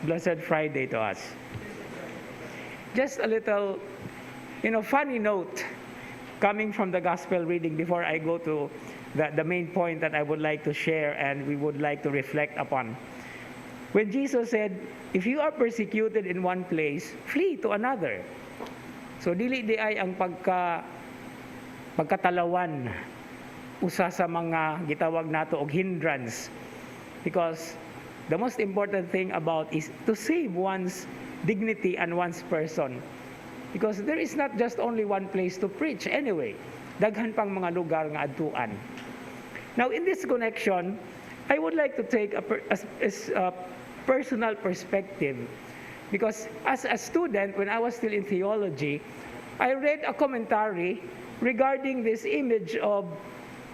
Blessed Friday to us. Just a little, funny note coming from the gospel reading before I go to the main point that I would like to share and we would like to reflect upon. When Jesus said, if you are persecuted in one place, flee to another. So dili di ay ang pagkatalawan usa sa mga gitawag nato og hindrance, because the most important thing about is to save one's dignity and one's person, because there is not just only one place to preach anyway, daghan pang mga lugar nga adtuan. Now in this connection, I would like to take a personal perspective, because as a student, when I was still in theology, I read a commentary regarding this image of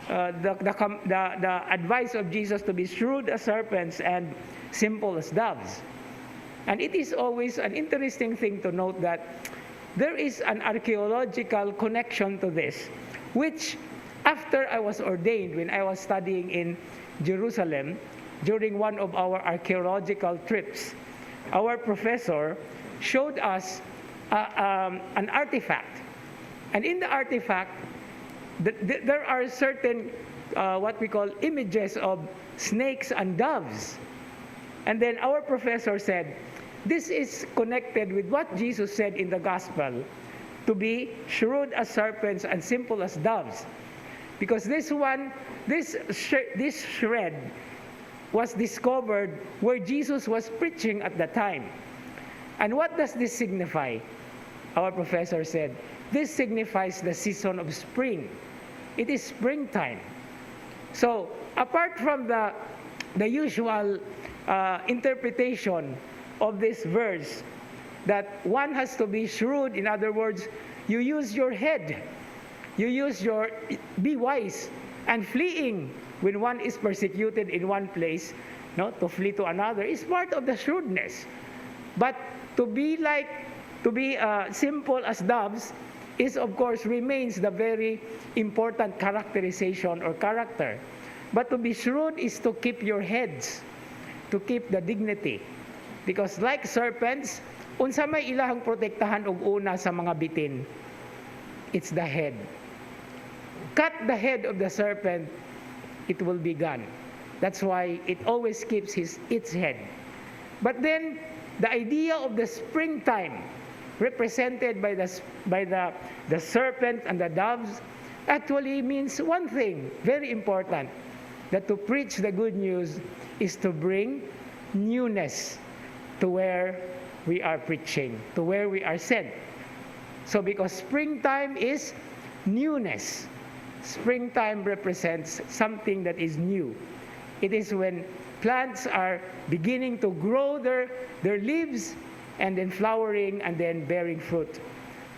the advice of Jesus to be shrewd as serpents and simple as doves. And it is always an interesting thing to note that there is an archaeological connection to this, which after I was ordained, when I was studying in Jerusalem, during one of our archaeological trips, our professor showed us an artifact. And in the artifact, there are certain what we call images of snakes and doves. And then our professor said, this is connected with what Jesus said in the gospel, to be shrewd as serpents and simple as doves. Because this shred was discovered where Jesus was preaching at the time. And what does this signify? Our professor said, this signifies the season of spring. It is springtime. So, apart from the usual interpretation of this verse, that one has to be shrewd, in other words, you use your head, be wise, and fleeing when one is persecuted in one place, to flee to another is part of the shrewdness. But to be simple as doves is, of course, remains the very important characterization or character. But to be shrewd is to keep your heads, to keep the dignity. Because like serpents, unsa may ilahang protektahan og una sa mga bitin, it's the head. Cut the head of the serpent, it will be gone. That's why it always keeps its head. But then, the idea of the springtime, represented by the serpent and the doves, actually means one thing, very important, that to preach the good news is to bring newness to where we are preaching, to where we are sent. So because springtime is newness, springtime represents something that is new. It is when plants are beginning to grow their leaves and then flowering and then bearing fruit.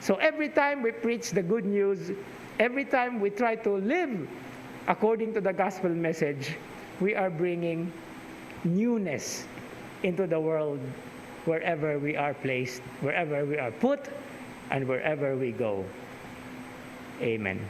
So every time we preach the good news, every time we try to live according to the gospel message, we are bringing newness into the world wherever we are placed, wherever we are put, and wherever we go. Amen.